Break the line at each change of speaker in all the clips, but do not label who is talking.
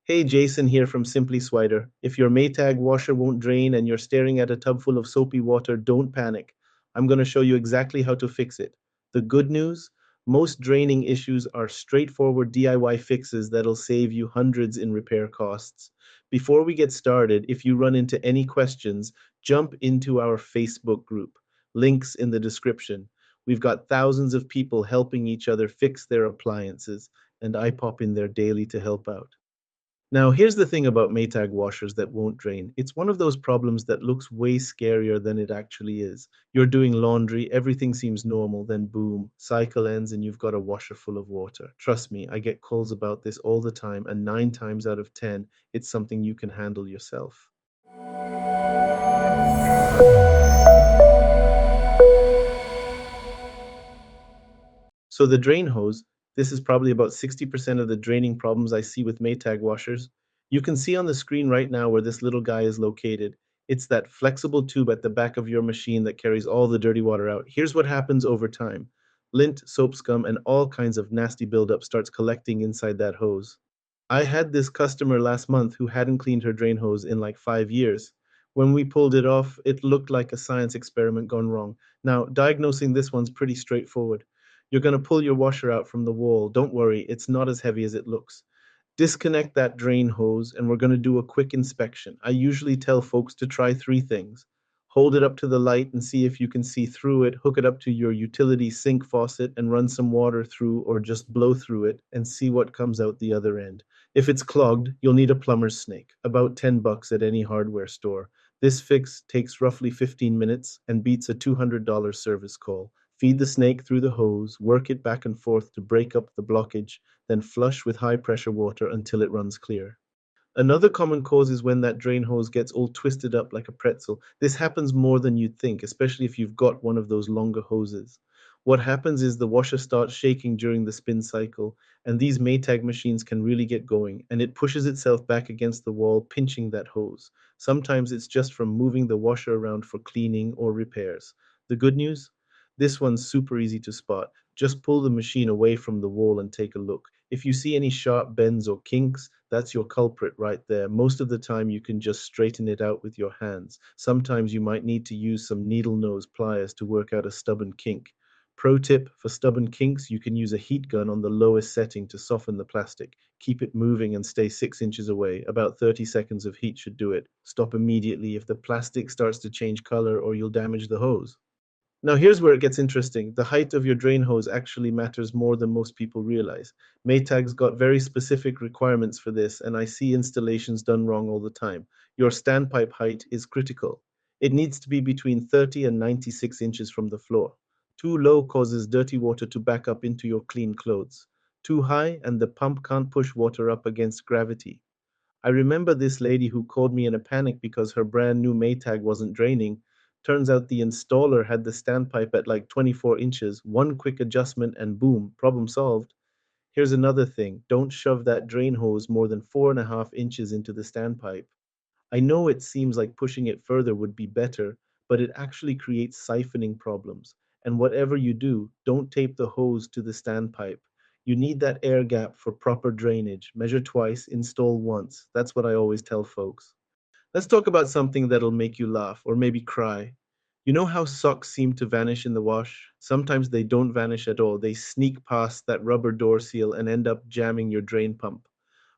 Hey, Jason here from Simply Swider. If your Maytag washer won't drain and you're staring at a tub full of soapy water, don't panic. I'm going to show you exactly how to fix it. The good news? Most draining issues are straightforward DIY fixes that'll save you hundreds in repair costs. Before we get started, if you run into any questions, jump into our Facebook group. Links in the description. We've got thousands of people helping each other fix their appliances, and I pop in there daily to help out. Now, here's the thing about Maytag washers that won't drain. It's one of those problems that looks way scarier than it actually is. You're doing laundry, everything seems normal, then boom, cycle ends and you've got a washer full of water. Trust me, I get calls about this all the time, and 9 times out of 10, it's something you can handle yourself. So the drain hose, this is probably about 60% of the draining problems I see with Maytag washers. You can see on the screen right now where this little guy is located. It's that flexible tube at the back of your machine that carries all the dirty water out. Here's what happens over time. Lint, soap scum, and all kinds of nasty buildup starts collecting inside that hose. I had this customer last month who hadn't cleaned her drain hose in like 5 years. When we pulled it off, it looked like a science experiment gone wrong. Now, diagnosing this one's pretty straightforward. You're going to pull your washer out from the wall. Don't worry, it's not as heavy as it looks. Disconnect that drain hose, and we're going to do a quick inspection. I usually tell folks to try three things. Hold it up to the light and see if you can see through it. Hook it up to your utility sink faucet and run some water through, or just blow through it and see what comes out the other end. If it's clogged, you'll need a plumber's snake, about 10 bucks at any hardware store. This fix takes roughly 15 minutes and beats a $200 service call. Feed the snake through the hose, work it back and forth to break up the blockage, then flush with high pressure water until it runs clear. Another common cause is when that drain hose gets all twisted up like a pretzel. This happens more than you'd think, especially if you've got one of those longer hoses. What happens is the washer starts shaking during the spin cycle, and these Maytag machines can really get going, and it pushes itself back against the wall, pinching that hose. Sometimes it's just from moving the washer around for cleaning or repairs. The good news? This one's super easy to spot. Just pull the machine away from the wall and take a look. If you see any sharp bends or kinks, that's your culprit right there. Most of the time, you can just straighten it out with your hands. Sometimes you might need to use some needle nose pliers to work out a stubborn kink. Pro tip for stubborn kinks, you can use a heat gun on the lowest setting to soften the plastic. Keep it moving and stay 6 inches away. About 30 seconds of heat should do it. Stop immediately if the plastic starts to change color or you'll damage the hose. Now, here's where it gets interesting. The height of your drain hose actually matters more than most people realize. Maytag's got very specific requirements for this, and I see installations done wrong all the time. Your standpipe height is critical. It needs to be between 30 and 96 inches from the floor. Too low causes dirty water to back up into your clean clothes. Too high, and the pump can't push water up against gravity. I remember this lady who called me in a panic because her brand new Maytag wasn't draining. Turns out the installer had the standpipe at like 24 inches, one quick adjustment, and boom, problem solved. Here's another thing, don't shove that drain hose more than 4.5 inches into the standpipe. I know it seems like pushing it further would be better, but it actually creates siphoning problems. And whatever you do, don't tape the hose to the standpipe. You need that air gap for proper drainage. Measure twice, install once. That's what I always tell folks. Let's talk about something that'll make you laugh or maybe cry. You know how socks seem to vanish in the wash? Sometimes they don't vanish at all. They sneak past that rubber door seal and end up jamming your drain pump.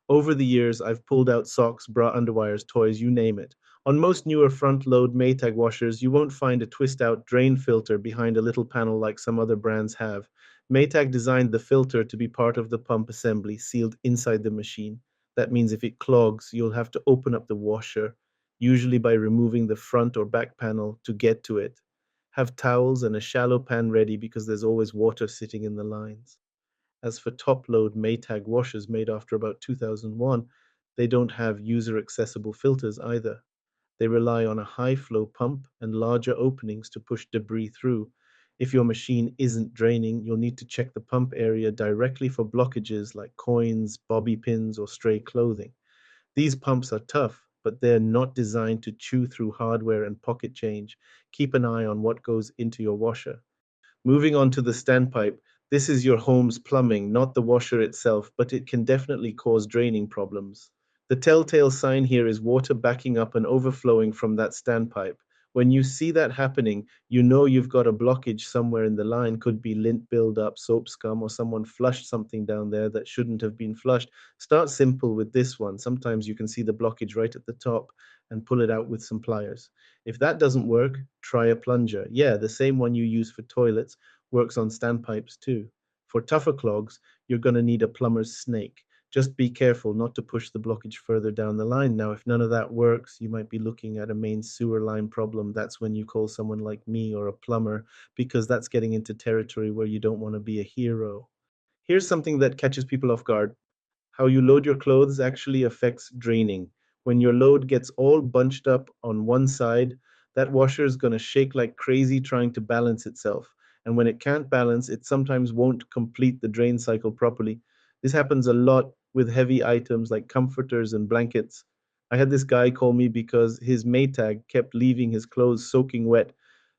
Over the years, I've pulled out socks, bra underwires, toys, you name it. On most newer front load Maytag washers, you won't find a twist out drain filter behind a little panel like some other brands have. Maytag designed the filter to be part of the pump assembly, sealed inside the machine. That means if it clogs, you'll have to open up the washer, usually by removing the front or back panel to get to it. Have towels and a shallow pan ready because there's always water sitting in the lines. As for top-load Maytag washers made after about 2001, they don't have user-accessible filters either. They rely on a high-flow pump and larger openings to push debris through. If your machine isn't draining, you'll need to check the pump area directly for blockages like coins, bobby pins, or stray clothing. These pumps are tough, but they're not designed to chew through hardware and pocket change. Keep an eye on what goes into your washer. Moving on to the standpipe, this is your home's plumbing, not the washer itself, but it can definitely cause draining problems. The telltale sign here is water backing up and overflowing from that standpipe. When you see that happening, you know you've got a blockage somewhere in the line. Could be lint buildup, soap scum, or someone flushed something down there that shouldn't have been flushed. Start simple with this one. Sometimes you can see the blockage right at the top and pull it out with some pliers. If that doesn't work, try a plunger. Yeah, the same one you use for toilets works on standpipes too. For tougher clogs, you're going to need a plumber's snake. Just be careful not to push the blockage further down the line. Now, if none of that works, you might be looking at a main sewer line problem. That's when you call someone like me or a plumber, because that's getting into territory where you don't want to be a hero. Here's something that catches people off guard. How you load your clothes actually affects draining. When your load gets all bunched up on one side, that washer is going to shake like crazy trying to balance itself. And when it can't balance, it sometimes won't complete the drain cycle properly. This happens a lot with heavy items like comforters and blankets. I had this guy call me because his Maytag kept leaving his clothes soaking wet.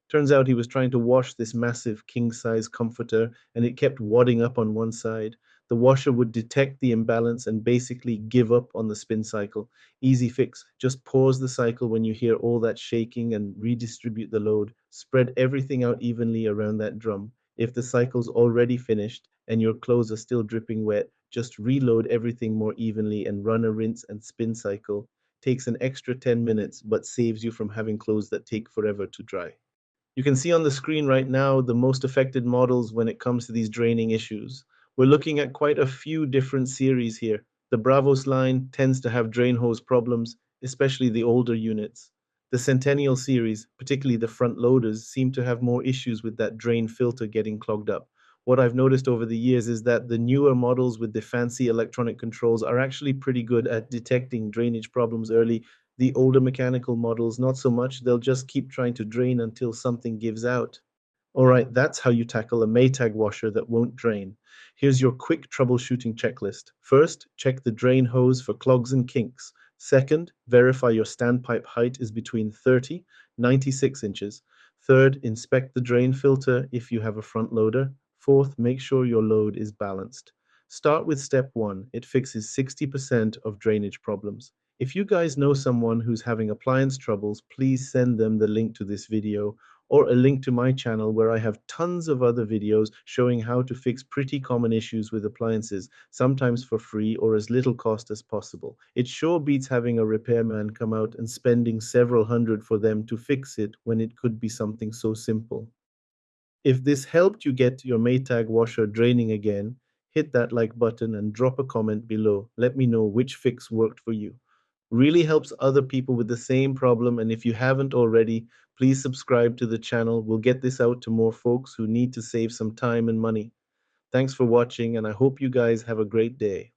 Turns out he was trying to wash this massive king size comforter and it kept wadding up on one side. The washer would detect the imbalance and basically give up on the spin cycle. Easy fix. Just pause the cycle when you hear all that shaking and redistribute the load. Spread everything out evenly around that drum. If the cycle's already finished and your clothes are still dripping wet, just reload everything more evenly and run a rinse and spin cycle. Takes an extra 10 minutes but saves you from having clothes that take forever to dry. You can see on the screen right now the most affected models when it comes to these draining issues. We're looking at quite a few different series here. The Bravos line tends to have drain hose problems, especially the older units. The Centennial series, particularly the front loaders, seem to have more issues with that drain filter getting clogged up. What I've noticed over the years is that the newer models with the fancy electronic controls are actually pretty good at detecting drainage problems early. The older mechanical models, not so much. They'll just keep trying to drain until something gives out. All right, that's how you tackle a Maytag washer that won't drain. Here's your quick troubleshooting checklist. First, check the drain hose for clogs and kinks. Second, verify your standpipe height is between 30 96 inches. Third, inspect the drain filter if you have a front loader. Fourth, make sure your load is balanced. Start with step one. It fixes 60% of drainage problems. If you guys know someone who's having appliance troubles, please send them the link to this video or a link to my channel where I have tons of other videos showing how to fix pretty common issues with appliances, sometimes for free or as little cost as possible. It sure beats having a repairman come out and spending several hundred for them to fix it when it could be something so simple. If this helped you get your Maytag washer draining again, hit that like button and drop a comment below. Let me know which fix worked for you. Really helps other people with the same problem, and if you haven't already, please subscribe to the channel. We'll get this out to more folks who need to save some time and money. Thanks for watching, and I hope you guys have a great day.